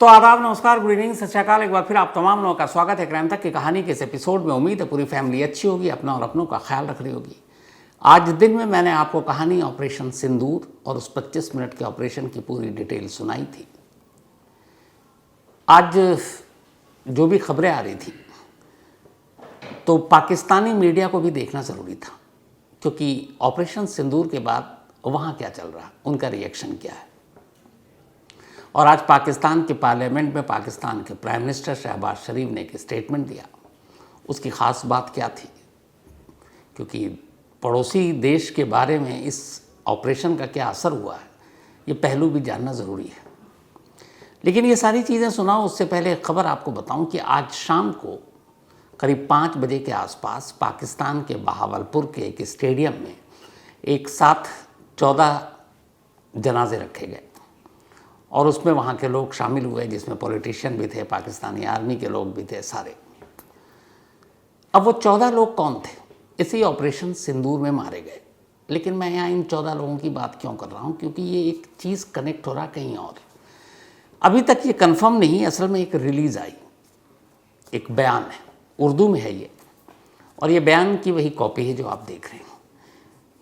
तो आदाब, नमस्कार, गुड इवनिंग, सत श्री अकाल। एक बार फिर आप तमाम लोगों का स्वागत है क्राइम तक की कहानी के इस एपिसोड में। उम्मीद है पूरी फैमिली अच्छी होगी, अपना और अपनों का ख्याल रख रही होगी। आज दिन में मैंने आपको कहानी ऑपरेशन सिंदूर और उस 25 मिनट के ऑपरेशन की पूरी डिटेल सुनाई थी। आज जो भी खबरें आ रही थी तो पाकिस्तानी मीडिया को भी देखना ज़रूरी था, क्योंकि ऑपरेशन सिंदूर के बाद वहाँ क्या चल रहा है, उनका रिएक्शन क्या है। और आज पाकिस्तान के पार्लियामेंट में पाकिस्तान के प्राइम मिनिस्टर शहबाज शरीफ ने एक स्टेटमेंट दिया। उसकी ख़ास बात क्या थी, क्योंकि पड़ोसी देश के बारे में इस ऑपरेशन का क्या असर हुआ है, ये पहलू भी जानना ज़रूरी है। लेकिन ये सारी चीज़ें सुनाओ उससे पहले खबर आपको बताऊं कि आज शाम को करीब 5 बजे के आसपास पाकिस्तान के बहावलपुर के एक स्टेडियम में एक साथ 14 जनाजे रखे गए और उसमें वहाँ के लोग शामिल हुए, जिसमें पॉलिटिशियन भी थे, पाकिस्तानी आर्मी के लोग भी थे, सारे। अब वो 14 लोग कौन थे? इसी ऑपरेशन सिंदूर में मारे गए। लेकिन मैं यहाँ इन 14 लोगों की बात क्यों कर रहा हूँ, क्योंकि ये एक चीज़ कनेक्ट हो रहा कहीं और। अभी तक ये कंफर्म नहीं, असल में एक रिलीज़ आई, एक बयान है, उर्दू में है ये, और ये बयान की वही कॉपी है जो आप देख रहे हैं।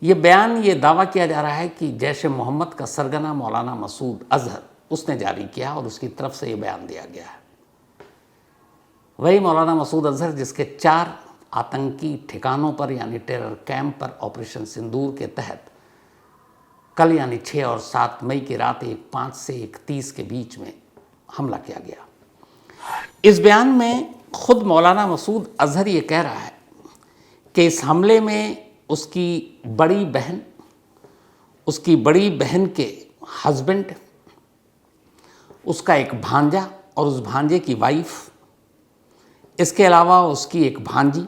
ये बयान, ये दावा किया जा रहा है कि जैश ए मोहम्मद का सरगना मौलाना मसूद अजहर उसने जारी किया और उसकी तरफ से ये बयान दिया गया है। वही मौलाना मसूद अजहर जिसके 4 आतंकी ठिकानों पर यानी टेरर कैंप पर ऑपरेशन सिंदूर के तहत कल यानी 6 और 7 मई की रात 1:05 से 1:30 के बीच में हमला किया गया। इस बयान में खुद मौलाना मसूद अजहर ये कह रहा है कि इस हमले में उसकी बड़ी बहन के हस्बैंड, उसका एक भांजा और उस भांजे की वाइफ, इसके अलावा उसकी एक भांजी,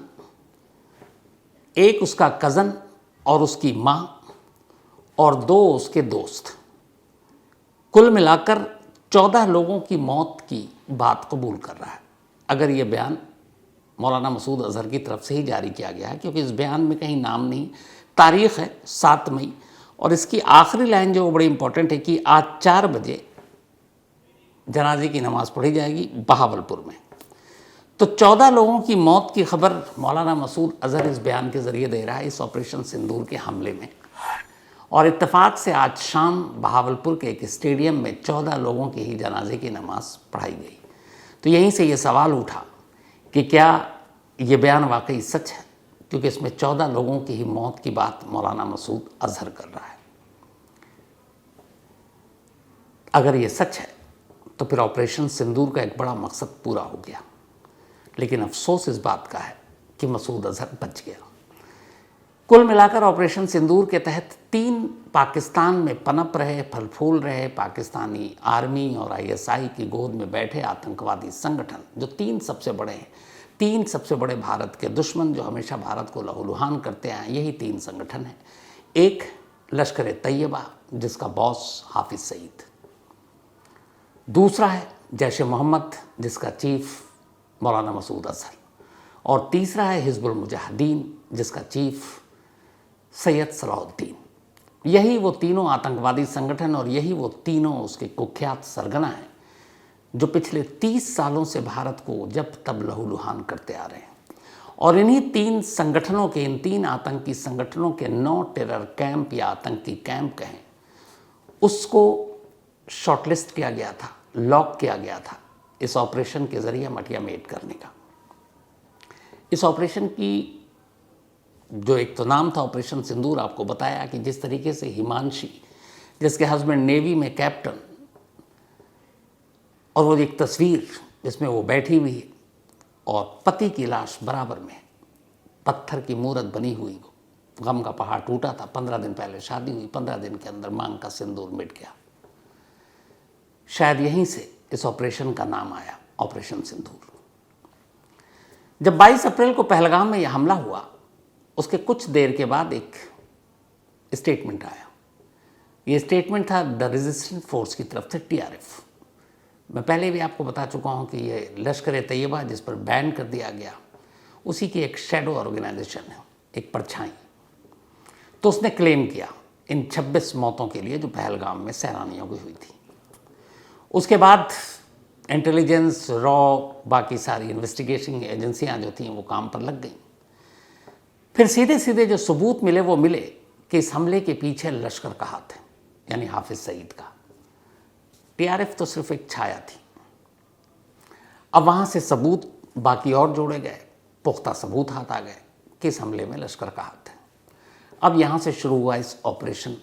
एक उसका कज़न और उसकी माँ और 2 उसके दोस्त, कुल मिलाकर 14 लोगों की मौत की बात कबूल कर रहा है। अगर ये बयान मौलाना मसूद अजहर की तरफ से ही जारी किया गया है, क्योंकि इस बयान में कहीं नाम नहीं, तारीख़ है 7 मई, और इसकी आखिरी लाइन जो बड़ी इंपॉर्टेंट है कि आज 4 बजे जनाजे की नमाज़ पढ़ी जाएगी बहावलपुर में। तो 14 लोगों की मौत की खबर मौलाना मसूद अजहर इस बयान के ज़रिए दे रहा है इस ऑपरेशन सिंदूर के हमले में। और इत्तेफाक से आज शाम बहावलपुर के एक स्टेडियम में 14 लोगों की ही जनाजे की नमाज़ पढ़ाई गई। तो यहीं से ये सवाल उठा कि क्या ये बयान वाकई सच है, क्योंकि इसमें 14 लोगों की ही मौत की बात मौलाना मसूद अजहर कर रहा है। अगर ये सच है तो फिर ऑपरेशन सिंदूर का एक बड़ा मकसद पूरा हो गया। लेकिन अफसोस इस बात का है कि मसूद अजहर बच गया। कुल मिलाकर ऑपरेशन सिंदूर के तहत 3 पाकिस्तान में पनप रहे, फल फूल रहे पाकिस्तानी आर्मी और ISI की गोद में बैठे आतंकवादी संगठन, जो 3 सबसे बड़े हैं, 3 सबसे बड़े भारत के दुश्मन जो हमेशा भारत को लहूलुहान करते आए, यही 3 संगठन हैं। एक लश्कर ए तैयबा जिसका बॉस हाफिज सईद, दूसरा है जैश ए मोहम्मद जिसका चीफ मौलाना मसूद अजहर, और तीसरा है हिजबुल मुजाहिदीन जिसका चीफ सैयद सलाहुद्दीन। यही वो तीनों आतंकवादी संगठन और यही वो तीनों उसके कुख्यात सरगना हैं जो पिछले 30 सालों से भारत को जब तब लहूलुहान करते आ रहे हैं। और इन्हीं 3 संगठनों के, इन 3 आतंकी संगठनों के 9 टेरर कैंप या आतंकी कैंप कहें, उसको शॉर्टलिस्ट किया गया था, लॉक किया गया था इस ऑपरेशन के ज़रिए मटिया मेट करने का। इस ऑपरेशन की जो एक तो नाम था ऑपरेशन सिंदूर, आपको बताया कि जिस तरीके से हिमांशी, जिसके हस्बैंड नेवी में कैप्टन, और वो एक तस्वीर जिसमें वो बैठी हुई है और पति की लाश बराबर में, पत्थर की मूरत बनी हुई, गम का पहाड़ टूटा था। 15 दिन पहले शादी हुई, 15 दिन के अंदर मांग का सिंदूर मिट गया। शायद यहीं से इस ऑपरेशन का नाम आया, ऑपरेशन सिंदूर। जब 22 अप्रैल को पहलगाम में यह हमला हुआ, उसके कुछ देर के बाद एक स्टेटमेंट आया। ये स्टेटमेंट था द रेजिस्टेंस फोर्स की तरफ से, TRF। मैं पहले भी आपको बता चुका हूँ कि ये लश्कर ए तैयबा जिस पर बैन कर दिया गया, उसी की एक शैडो ऑर्गेनाइजेशन है, एक परछाई। तो उसने क्लेम किया इन 26 मौतों के लिए जो पहलगाम में सैलानियों की हुई थी। उसके बाद इंटेलिजेंस, रॉ, बाकी सारी इन्वेस्टिगेशन एजेंसियां जो थीं वो काम पर लग गईं। फिर सीधे सीधे जो सबूत मिले वो मिले कि इस हमले के पीछे लश्कर का हाथ है, यानी हाफिज सईद का। टीआरएफ तो सिर्फ एक छाया थी। अब वहाँ से सबूत बाकी और जोड़े गए, पुख्ता सबूत हाथ आ गए कि इस हमले में लश्कर का हाथ है। अब यहाँ से शुरू हुआ इस ऑपरेशन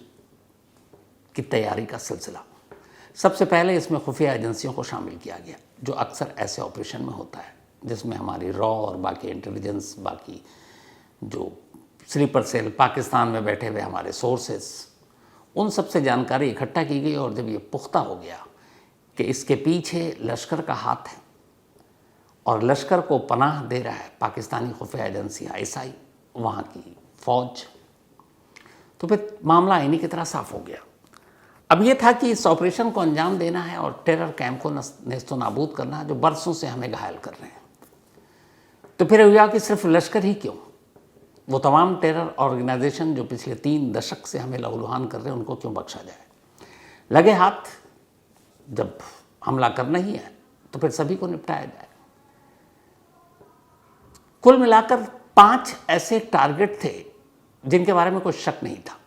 की तैयारी का सिलसिला। सबसे पहले इसमें खुफिया एजेंसियों को शामिल किया गया, जो अक्सर ऐसे ऑपरेशन में होता है, जिसमें हमारी रॉ और बाकी इंटेलिजेंस, बाकी जो स्लीपर सेल, पाकिस्तान में बैठे हुए हमारे सोर्सेस, उन सब से जानकारी इकट्ठा की गई। और जब ये पुख्ता हो गया कि इसके पीछे लश्कर का हाथ है और लश्कर को पनाह दे रहा है पाकिस्तानी खुफिया एजेंसी ISI, वहाँ की फ़ौज, तो फिर मामला इन्हीं की तरह साफ हो गया। अब ये था कि इस ऑपरेशन को अंजाम देना है और टेरर कैंप को नेस्तो नाबूद करना है, जो बरसों से हमें घायल कर रहे हैं। तो फिर हुआ कि सिर्फ लश्कर ही क्यों, वो तमाम टेरर ऑर्गेनाइजेशन जो पिछले 3 दशक से हमें लहूलुहान कर रहे हैं, उनको क्यों बख्शा जाए। लगे हाथ जब हमला करना ही है तो फिर सभी को निपटाया जाए। कुल मिलाकर 5 ऐसे टारगेट थे जिनके बारे में कोई शक नहीं था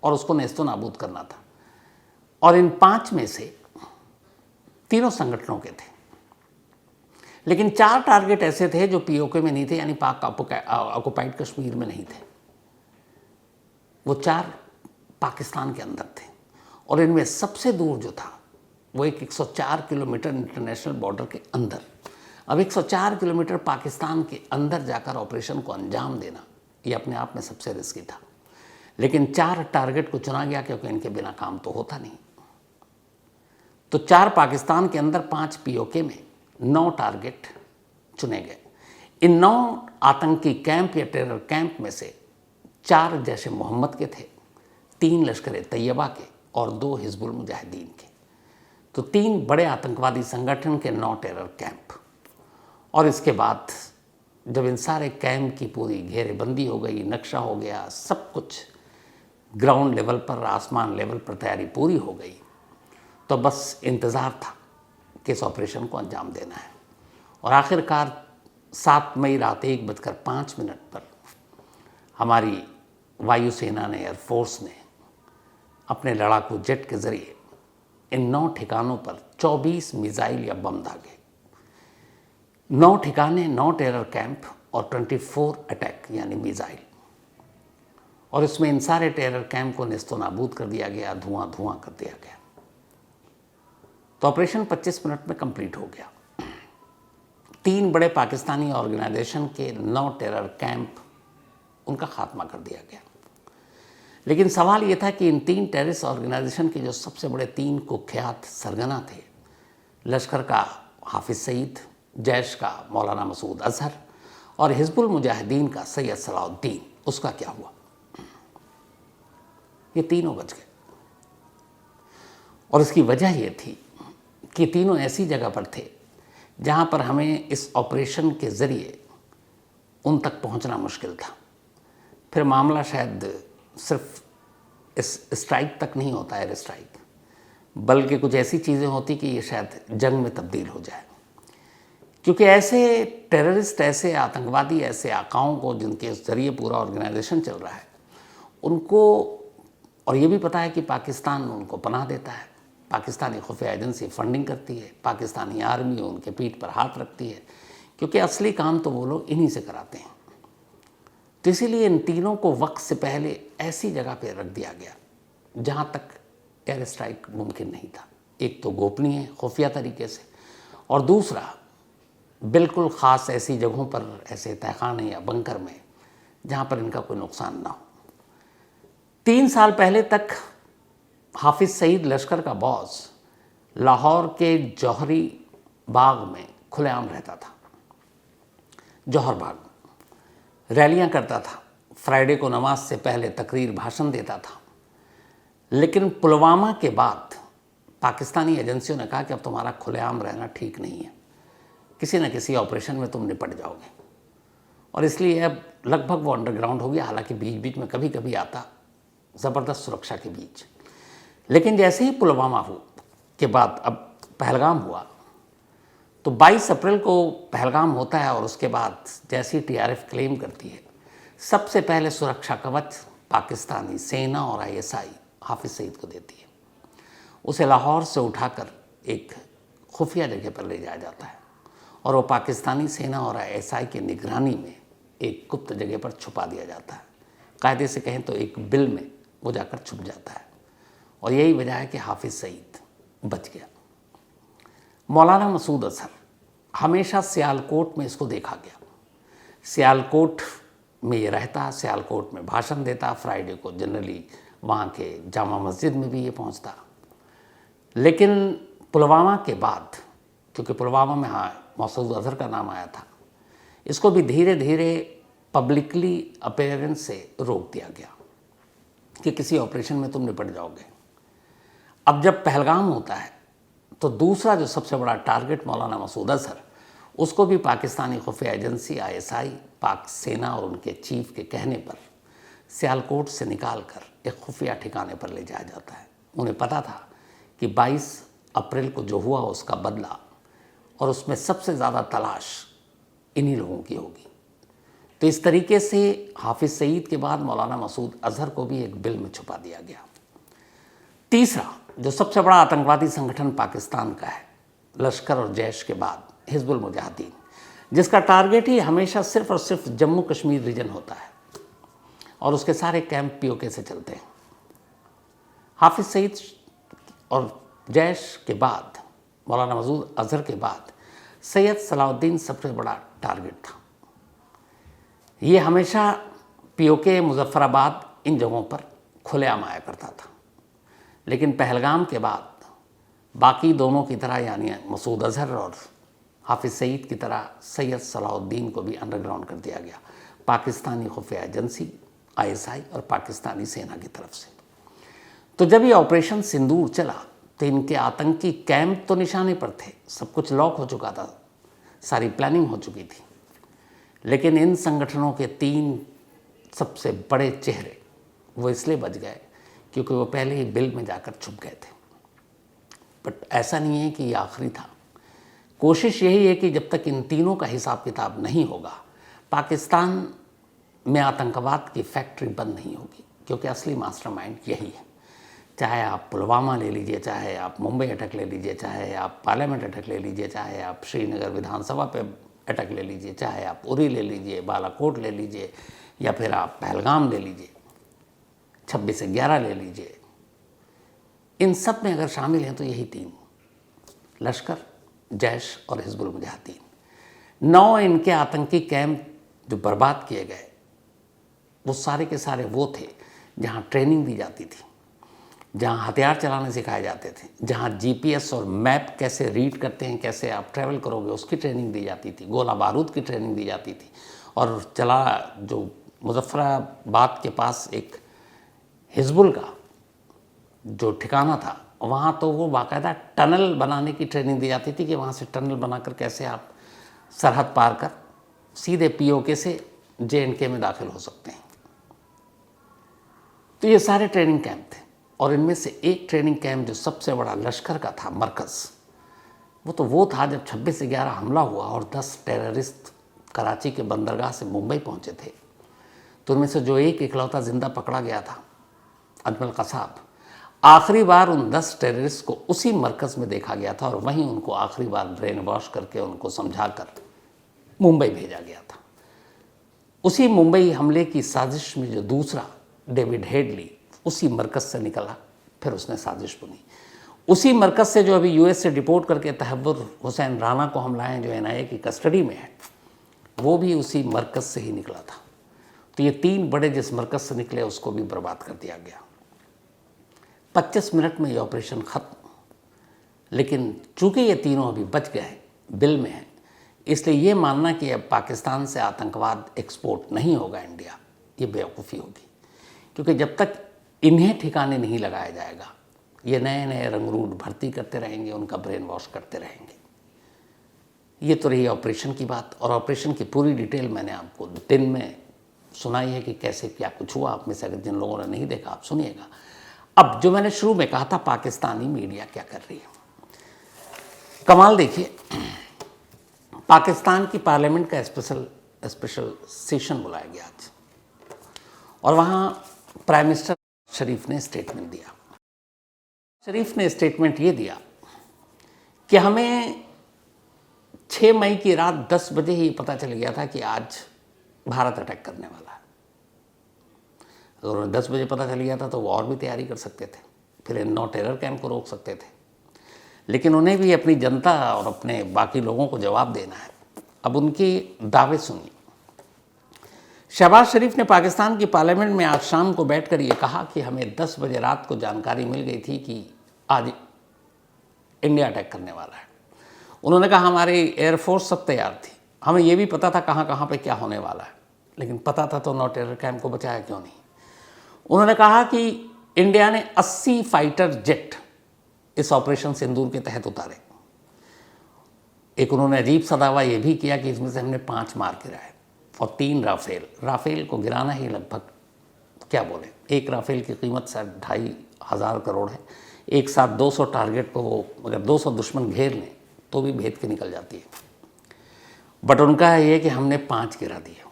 और उसको नेस्तो नाबूद करना था। और इन 5 में से तीनों संगठनों के थे, लेकिन 4 टारगेट ऐसे थे जो POK में नहीं थे, यानी पाक ऑक्युपाइड कश्मीर में नहीं थे। वो 4 पाकिस्तान के अंदर थे और इनमें सबसे दूर जो था वो एक 104 किलोमीटर इंटरनेशनल बॉर्डर के अंदर। अब 104 किलोमीटर पाकिस्तान के अंदर जाकर ऑपरेशन को अंजाम देना ये अपने आप में सबसे रिस्की था, लेकिन 4 टारगेट को चुना गया क्योंकि इनके बिना काम तो होता नहीं। तो 4 पाकिस्तान के अंदर, 5 POK में, 9 टारगेट चुने गए। इन 9 आतंकी कैंप या टेरर कैंप में से 4 जैश ए मोहम्मद के थे, 3 लश्कर ए तैयबा के और 2 हिजबुल मुजाहिदीन के। तो 3 बड़े आतंकवादी संगठन के 9 टेरर कैंप। और इसके बाद जब इन सारे कैंप की पूरी घेरेबंदी हो गई, नक्शा हो गया, सब कुछ ग्राउंड लेवल पर, आसमान लेवल पर तैयारी पूरी हो गई, तो बस इंतज़ार था कि इस ऑपरेशन को अंजाम देना है। और आखिरकार 7 मई रात 1:05 पर हमारी वायुसेना ने, एयरफोर्स ने अपने लड़ाकू जेट के ज़रिए इन 9 ठिकानों पर 24 मिसाइल या बम दागे। 9 ठिकाने, 9 टेरर कैंप और 24 अटैक यानी मिसाइल। और इसमें इन सारे टेरर कैंप को नेस्तो नाबूद कर दिया गया, धुआं धुआं कर दिया गया। तो ऑपरेशन 25 मिनट में कंप्लीट हो गया। 3 बड़े पाकिस्तानी ऑर्गेनाइजेशन के 9 टेरर कैंप, उनका खात्मा कर दिया गया। लेकिन सवाल ये था कि इन 3 टेररिस्ट ऑर्गेनाइजेशन के जो सबसे बड़े 3 कुख्यात सरगना थे, लश्कर का हाफिज सईद, जैश का मौलाना मसूद अजहर और हिजबुल मुजाहिदीन का सैयद सलाउद्दीन, उसका क्या हुआ। ये तीनों बच गए। और इसकी वजह ये थी कि तीनों ऐसी जगह पर थे जहाँ पर हमें इस ऑपरेशन के ज़रिए उन तक पहुँचना मुश्किल था। फिर मामला शायद सिर्फ इस स्ट्राइक तक नहीं होता, एयर स्ट्राइक, बल्कि कुछ ऐसी चीज़ें होती कि ये शायद जंग में तब्दील हो जाए। क्योंकि ऐसे टेररिस्ट, ऐसे आतंकवादी, ऐसे आकाओं को जिनके ज़रिए पूरा ऑर्गेनाइजेशन चल रहा है, उनको और ये भी पता है कि पाकिस्तान उनको पनाह देता है, पाकिस्तानी खुफिया एजेंसी फंडिंग करती है, पाकिस्तानी आर्मी उनके पीठ पर हाथ रखती है, क्योंकि असली काम तो वो लोग इन्हीं से कराते हैं। तो इसीलिए इन तीनों को वक्त से पहले ऐसी जगह पर रख दिया गया जहाँ तक एयर स्ट्राइक मुमकिन नहीं था। एक तो गोपनीय खुफिया तरीके से, और दूसरा बिल्कुल ख़ास ऐसी जगहों पर, ऐसे तहखाने या बंकर में जहाँ पर इनका कोई नुकसान ना हो। 3 साल पहले तक हाफिज सईद, लश्कर का बॉस, लाहौर के जौहरी बाग में खुलेआम रहता था। जौहर बाग रैलियां करता था, फ्राइडे को नमाज से पहले तकरीर, भाषण देता था। लेकिन पुलवामा के बाद पाकिस्तानी एजेंसियों ने कहा कि अब तुम्हारा खुलेआम रहना ठीक नहीं है, किसी न किसी ऑपरेशन में तुम निपट जाओगे। और इसलिए अब लगभग वो अंडरग्राउंड हो गया, हालांकि बीच बीच में कभी कभी आता, ज़बरदस्त सुरक्षा के बीच। लेकिन जैसे ही पुलवामा के बाद अब पहलगाम हुआ, तो 22 अप्रैल को पहलगाम होता है और उसके बाद जैसी टीआरएफ क्लेम करती है, सबसे पहले सुरक्षा कवच पाकिस्तानी सेना और आईएसआई हाफिज सईद को देती है। उसे लाहौर से उठाकर एक खुफिया जगह पर ले जाया जाता है और वो पाकिस्तानी सेना और आईएसआई की निगरानी में एक गुप्त जगह पर छुपा दिया जाता है। कायदे से कहें तो एक बिल में वो जाकर छुप जाता है और यही वजह है कि हाफिज सईद बच गया। मौलाना मसूद अजहर, हमेशा सियालकोट में इसको देखा गया। सियालकोट में ये रहता, सियालकोट में भाषण देता, फ्राइडे को जनरली वहाँ के जामा मस्जिद में भी ये पहुँचता। लेकिन पुलवामा के बाद, क्योंकि पुलवामा में मसूद अजहर का नाम आया था, इसको भी धीरे धीरे पब्लिकली अपीयरेंस से रोक दिया गया कि किसी ऑपरेशन में तुम निपट जाओगे। अब जब पहलगाम होता है तो दूसरा जो सबसे बड़ा टारगेट मौलाना मसूद अजहर, उसको भी पाकिस्तानी खुफिया एजेंसी आईएसआई, पाक सेना और उनके चीफ के कहने पर सियालकोट से निकालकर एक खुफिया ठिकाने पर ले जाया जाता है। उन्हें पता था कि 22 अप्रैल को जो हुआ उसका बदला और उसमें सबसे ज़्यादा तलाश इन्हीं लोगों की होगी। तो इस तरीके से हाफिज सईद के बाद मौलाना मसूद अजहर को भी एक बिल में छुपा दिया गया। तीसरा जो सबसे बड़ा आतंकवादी संगठन पाकिस्तान का है, लश्कर और जैश के बाद हिजबुल मुजाहिदीन, जिसका टारगेट ही हमेशा सिर्फ और सिर्फ जम्मू कश्मीर रीजन होता है और उसके सारे कैंप पीओके से चलते हैं। हाफिज सईद और जैश के बाद, मौलाना मसूद अजहर के बाद सैयद सलाउद्दीन सबसे बड़ा टारगेट था। ये हमेशा पीओके, मुजफ्फराबाद, इन जगहों पर खुलेआम आया करता था। लेकिन पहलगाम के बाद बाकी दोनों की तरह, यानी मसूद अजहर और हाफिज सईद की तरह, सैयद सलाउद्दीन को भी अंडरग्राउंड कर दिया गया पाकिस्तानी खुफिया एजेंसी आईएसआई और पाकिस्तानी सेना की तरफ से। तो जब ये ऑपरेशन सिंदूर चला तो इनके आतंकी कैंप तो निशाने पर थे, सब कुछ लॉक हो चुका था, सारी प्लानिंग हो चुकी थी। लेकिन इन संगठनों के 3 सबसे बड़े चेहरे वो इसलिए बच गए क्योंकि वो पहले ही बिल में जाकर छुप गए थे। बट ऐसा नहीं है कि ये आखिरी था। कोशिश यही है कि जब तक इन तीनों का हिसाब किताब नहीं होगा, पाकिस्तान में आतंकवाद की फैक्ट्री बंद नहीं होगी, क्योंकि असली मास्टरमाइंड यही है। चाहे आप पुलवामा ले लीजिए, चाहे आप मुंबई अटैक ले लीजिए, चाहे आप पार्लियामेंट अटैक ले लीजिए, चाहे आप श्रीनगर विधानसभा पे अटैक ले लीजिए, चाहे आप उरी ले लीजिए, बालाकोट ले लीजिए, या फिर आप पहलगाम ले लीजिए, 26/11 ले लीजिए, इन सब में अगर शामिल हैं तो यही 3, लश्कर, जैश और हिजबुल मुजाहिदीन। 9 इनके आतंकी कैंप जो बर्बाद किए गए, वो सारे के सारे वो थे जहाँ ट्रेनिंग दी जाती थी, जहाँ हथियार चलाने सिखाए जाते थे, जहाँ जीपीएस और मैप कैसे रीड करते हैं, कैसे आप ट्रैवल करोगे, उसकी ट्रेनिंग दी जाती थी, गोला बारूद की ट्रेनिंग दी जाती थी। और जो मुजफ्फराबाद के पास एक हिजबुल का जो ठिकाना था, वहाँ तो वो बाकायदा टनल बनाने की ट्रेनिंग दी जाती थी कि वहाँ से टनल बनाकर कैसे आप सरहद पार कर सीधे पीओके से जेएंडके में दाखिल हो सकते हैं। तो ये सारे ट्रेनिंग कैंप थे और इनमें से एक ट्रेनिंग कैंप जो सबसे बड़ा लश्कर का था, मरकज़, वो था जब 26/11 हमला हुआ और 10 टेररिस्ट कराची के बंदरगाह से मुंबई पहुंचे थे। तो उनमें से जो एक इकलौता जिंदा पकड़ा गया था, अजमल कसाब, आखिरी बार उन 10 टेररिस्ट को उसी मरकज़ में देखा गया था और वहीं उनको आखिरी बार ब्रेन वॉश करके उनको समझाकर मुंबई भेजा गया था। उसी मुंबई हमले की साजिश में जो दूसरा डेविड हेडली उसी मरकज़ से निकला, फिर उसने साजिश बुनी। उसी मरकज़ से जो अभी यूएस से डिपोर्ट करके तहव्वुर हुसैन राना को हम लाए, जो एनआईए की कस्टडी में है, वो भी उसी मरकज़ से ही निकला था। तो ये 3 बड़े जिस मरकज़ से निकले उसको भी बर्बाद कर दिया गया। 25 मिनट में ये ऑपरेशन ख़त्म। लेकिन चूँकि ये तीनों अभी बच गए, बिल में हैं, इसलिए ये मानना कि अब पाकिस्तान से आतंकवाद एक्सपोर्ट नहीं होगा इंडिया, ये बेवकूफ़ी होगी। क्योंकि जब तक इन्हें ठिकाने नहीं लगाया जाएगा, ये नए नए रंगरूट भर्ती करते रहेंगे, उनका ब्रेन वॉश करते रहेंगे। ये तो रही ऑपरेशन की बात, और ऑपरेशन की पूरी डिटेल मैंने आपको दिन में सुनाई है कि कैसे क्या कुछ हुआ। आप में से अगर जिन लोगों ने नहीं देखा, आप सुनिएगा। अब जो मैंने शुरू में कहा था, पाकिस्तानी मीडिया क्या कर रही है, कमाल देखिए। पाकिस्तान की पार्लियामेंट का स्पेशल सेशन बुलाया गया आज, और वहाँ प्राइम मिनिस्टर शरीफ ने स्टेटमेंट दिया। शरीफ ने स्टेटमेंट ये दिया कि हमें 6 मई की रात 10 बजे ही पता चल गया था कि आज भारत अटैक करने वाला है। अगर उन्हें 10 बजे पता चल गया था तो वो और भी तैयारी कर सकते थे, फिर इन नो टेरर कैंप को रोक सकते थे, लेकिन उन्हें भी अपनी जनता और अपने बाकी लोगों को जवाब देना है। अब उनके दावे सुनिए। शहबाज शरीफ ने पाकिस्तान की पार्लियामेंट में आज शाम को बैठकर ये कहा कि हमें 10 बजे रात को जानकारी मिल गई थी कि आज इंडिया अटैक करने वाला है। उन्होंने कहा हमारी एयरफोर्स सब तैयार थी, हमें ये भी पता था कहाँ कहाँ पे क्या होने वाला है, लेकिन पता था तो नो टेरर कैंप को बचाया क्यों नहीं। उन्होंने कहा कि इंडिया ने 80 फाइटर जेट इस ऑपरेशन सिंदूर के तहत उतारे। एक उन्होंने अजीब सा दावा ये भी किया कि इसमें से हमने 5 मार गिराए और 3 राफेल को गिराना ही लगभग क्या बोले, एक राफेल की कीमत शायद 2,500 करोड़ है। एक साथ 200 टारगेट को वो अगर 200 दुश्मन घेर लें तो भी भेद के निकल जाती है। बट उनका है ये कि हमने 5 गिरा दिए,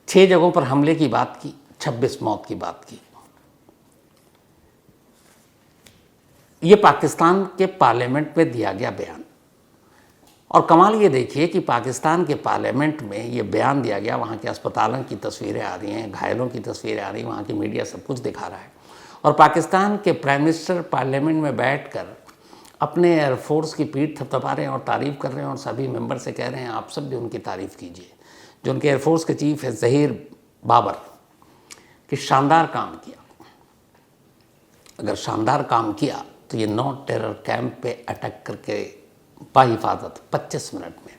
6 जगहों पर हमले की बात की, 26 मौत की बात की। ये पाकिस्तान के पार्लियामेंट में दिया गया बयान, और कमाल ये देखिए कि पाकिस्तान के पार्लियामेंट में ये बयान दिया गया, वहाँ के अस्पतालों की तस्वीरें आ रही हैं, घायलों की तस्वीरें आ रही हैं, वहाँ की मीडिया सब कुछ दिखा रहा है, और पाकिस्तान के प्राइम मिनिस्टर पार्लियामेंट में बैठकर अपने एयरफोर्स की पीठ थपथपा रहे हैं और तारीफ़ कर रहे हैं, और सभी मेंबर से कह रहे हैं आप सब भी उनकी तारीफ़ कीजिए। जो उनके एयरफोर्स के चीफ है ज़हीर बाबर, कि शानदार काम किया। अगर शानदार काम किया तो ये नो टेरर कैंप पे अटैक करके बाहिफाजत 25 मिनट में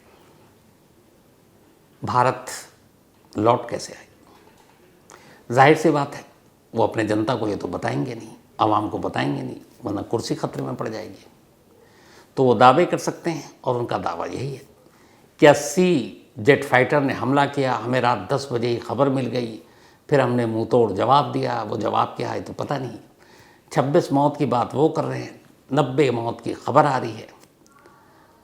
भारत लौट कैसे आई। जाहिर सी बात है वो अपने जनता को ये तो बताएंगे नहीं, आवाम को बताएंगे नहीं, वरना कुर्सी खतरे में पड़ जाएगी। तो वो दावे कर सकते हैं, और उनका दावा यही है कि 80 जेट फाइटर ने हमला किया, हमें रात 10 बजे ही खबर मिल गई, फिर हमने मुंह तोड़ जवाब दिया। वो जवाब क्या है तो पता नहीं। 26 मौत की बात वो कर रहे हैं, 90 मौत की खबर आ रही है।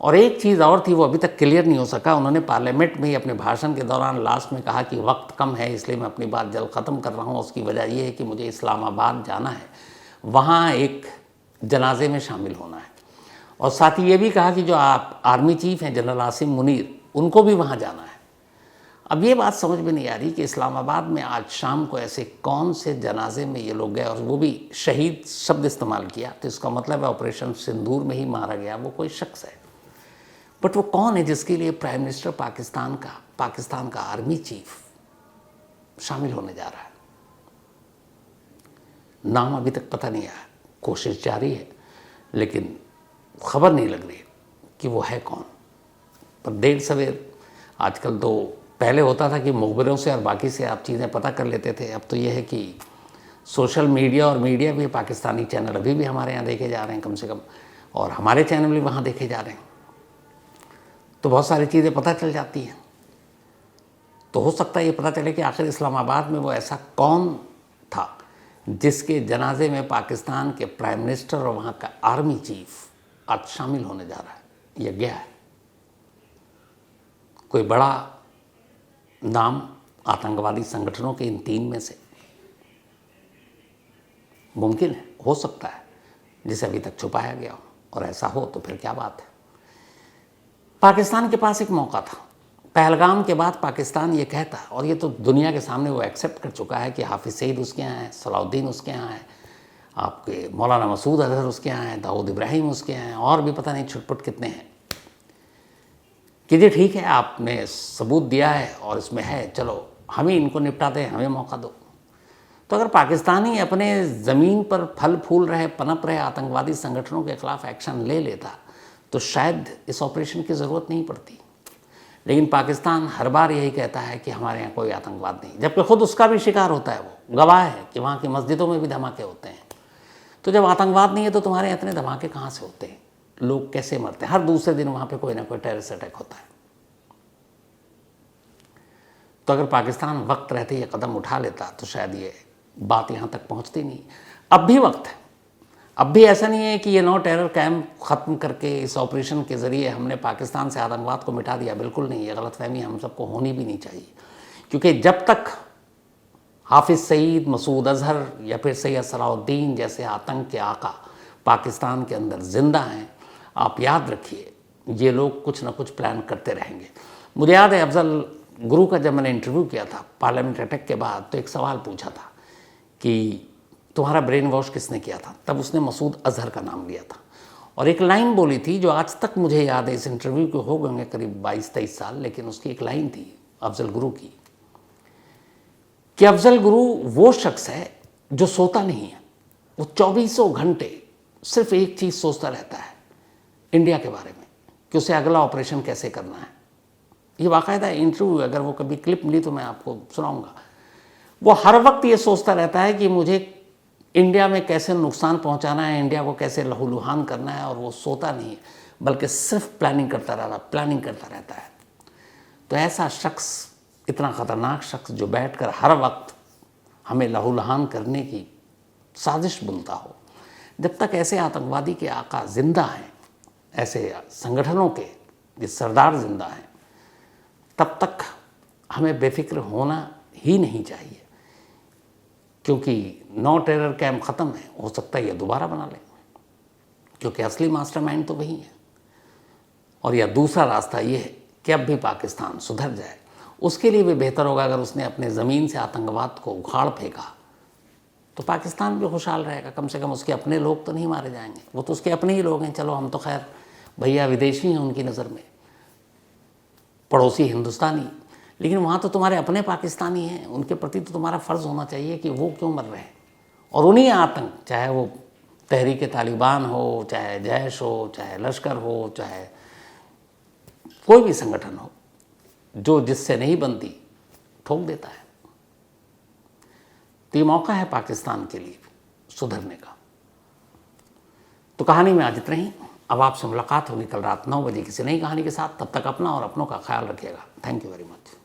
और एक चीज़ और थी, वो अभी तक क्लियर नहीं हो सका। उन्होंने पार्लियामेंट में ही अपने भाषण के दौरान लास्ट में कहा कि वक्त कम है, इसलिए मैं अपनी बात जल्द ख़त्म कर रहा हूँ। उसकी वजह ये है कि मुझे इस्लामाबाद जाना है, वहाँ एक जनाजे में शामिल होना है, और साथ ही ये भी कहा कि जो आप आर्मी चीफ हैं जनरल आसिम मुनीर, उनको भी वहाँ जाना है। अब ये बात समझ में नहीं आ रही कि इस्लामाबाद में आज शाम को ऐसे कौन से जनाजे में ये लोग गए, और वो भी शहीद शब्द इस्तेमाल किया, तो इसका मतलब है ऑपरेशन सिंदूर में ही मारा गया वो कोई शख्स है। बट वो कौन है जिसके लिए प्राइम मिनिस्टर पाकिस्तान का आर्मी चीफ शामिल होने जा रहा है? नाम अभी तक पता नहीं आया, कोशिश जारी है, लेकिन खबर नहीं लग रही कि वो है कौन। पर देर सवेर, आजकल तो पहले होता था कि मुखबिरों से और बाकी से आप चीज़ें पता कर लेते थे, अब तो ये है कि सोशल मीडिया और मीडिया भी, पाकिस्तानी चैनल अभी भी हमारे यहाँ देखे जा रहे हैं कम से कम, और हमारे चैनल भी वहाँ देखे जा रहे हैं, तो बहुत सारी चीज़ें पता चल जाती हैं। तो हो सकता है ये पता चले कि आखिर इस्लामाबाद में वो ऐसा कौन था जिसके जनाजे में पाकिस्तान के प्राइम मिनिस्टर और वहाँ का आर्मी चीफ आज शामिल होने जा रहा है या गया है। कोई बड़ा नाम आतंकवादी संगठनों के इन 3 में से मुमकिन है, हो सकता है, जिसे अभी तक छुपाया गया हो, और ऐसा हो तो फिर क्या बात है। पाकिस्तान के पास एक मौका था। पहलगाम के बाद पाकिस्तान ये कहता, और ये तो दुनिया के सामने वो एक्सेप्ट कर चुका है कि हाफिज़ सईद उसके यहाँ है, सलाउद्दीन उसके यहाँ है, आपके मौलाना मसूद अजहर उसके यहाँ है, दाऊद इब्राहिम उसके यहाँ है, और भी पता नहीं छुटपुट कितने हैं, कि जी ठीक है आपने सबूत दिया है और इसमें है, चलो हम ही इनको निपटा दें, हमें मौका दो। तो अगर पाकिस्तानी अपने ज़मीन पर फल फूल रहे, पनप रहे आतंकवादी संगठनों के ख़िलाफ़ एक्शन ले लेता तो शायद इस ऑपरेशन की ज़रूरत नहीं पड़ती। लेकिन पाकिस्तान हर बार यही कहता है कि हमारे यहाँ कोई आतंकवाद नहीं, जबकि खुद उसका भी शिकार होता है। वो गवाह है कि वहाँ की मस्जिदों में भी धमाके होते हैं। तो जब आतंकवाद नहीं है तो तुम्हारे यहाँ इतने धमाके कहाँ से होते हैं? लोग कैसे मरते हैं? हर दूसरे दिन वहाँ पे कोई ना कोई टेररिस्ट अटैक होता है। तो अगर पाकिस्तान वक्त रहते ये कदम उठा लेता तो शायद ये बात यहाँ तक पहुँचती नहीं। अब भी वक्त है, अब भी ऐसा नहीं है कि ये 9 टेरर कैंप ख़त्म करके इस ऑपरेशन के ज़रिए हमने पाकिस्तान से आतंकवाद को मिटा दिया, बिल्कुल नहीं। ये गलतफहमी हम सबको होनी भी नहीं चाहिए, क्योंकि जब तक हाफिज़ सईद, मसूद अज़हर या फिर सैयद सलाउद्दीन जैसे आतंक के आका पाकिस्तान के अंदर ज़िंदा हैं, आप याद रखिए ये लोग कुछ ना कुछ प्लान करते रहेंगे। मुझे याद है अफजल गुरु का जब मैंने इंटरव्यू किया था पार्लियामेंट अटैक के बाद, तो एक सवाल पूछा था कि तुम्हारा ब्रेन वॉश किसने किया था, तब उसने मसूद अज़हर का नाम लिया था और एक लाइन बोली थी जो आज तक मुझे याद है। इस इंटरव्यू के हो गए करीब 22-23 साल, लेकिन उसकी एक लाइन थी अफजल गुरु की कि अफजल गुरु वो शख्स है जो सोता नहीं है, वो 24 घंटे सिर्फ एक चीज़ सोचता रहता है इंडिया के बारे में कि उसे अगला ऑपरेशन कैसे करना है। ये बाकायदा इंटरव्यू, अगर वो कभी क्लिप मिली तो मैं आपको सुनाऊंगा। वो हर वक्त ये सोचता रहता है कि मुझे इंडिया में कैसे नुकसान पहुंचाना है, इंडिया को कैसे लहूलुहान करना है, और वो सोता नहीं है बल्कि सिर्फ प्लानिंग करता रहता है। तो ऐसा शख्स, इतना ख़तरनाक शख्स जो बैठकर हर वक्त हमें लहूलुहान करने की साजिश बुनता हो, जब तक ऐसे आतंकवादी के आका ज़िंदा हैं, ऐसे संगठनों के ये सरदार ज़िंदा हैं, तब तक हमें बेफिक्र होना ही नहीं चाहिए, क्योंकि 9 टेरर कैंप ख़त्म है, हो सकता है ये दोबारा बना लें, क्योंकि असली मास्टरमाइंड तो वही है। और या दूसरा रास्ता ये है कि अब भी पाकिस्तान सुधर जाए। उसके लिए भी बेहतर होगा अगर उसने अपने ज़मीन से आतंकवाद को उखाड़ फेंका, तो पाकिस्तान भी खुशहाल रहेगा। कम से कम उसके अपने लोग तो नहीं मारे जाएंगे, वो तो उसके अपने ही लोग हैं। चलो हम तो खैर भैया विदेशी हैं उनकी नज़र में, पड़ोसी हिंदुस्तानी, लेकिन वहाँ तो तुम्हारे अपने पाकिस्तानी हैं, उनके प्रति तो तुम्हारा फ़र्ज़ होना चाहिए कि वो क्यों मर रहे हैं। और उन्हीं आतंक, चाहे वो तहरीक तालिबान हो, चाहे जैश हो, चाहे लश्कर हो, चाहे कोई भी संगठन हो, जो जिससे नहीं बनती ठोक देता है। तो ये मौका है पाकिस्तान के लिए सुधरने का। तो कहानी में आज इतना ही। अब आपसे मुलाकात होगी कल रात 9 बजे किसी नई कहानी के साथ। तब तक अपना और अपनों का ख्याल रखिएगा। Thank you very much.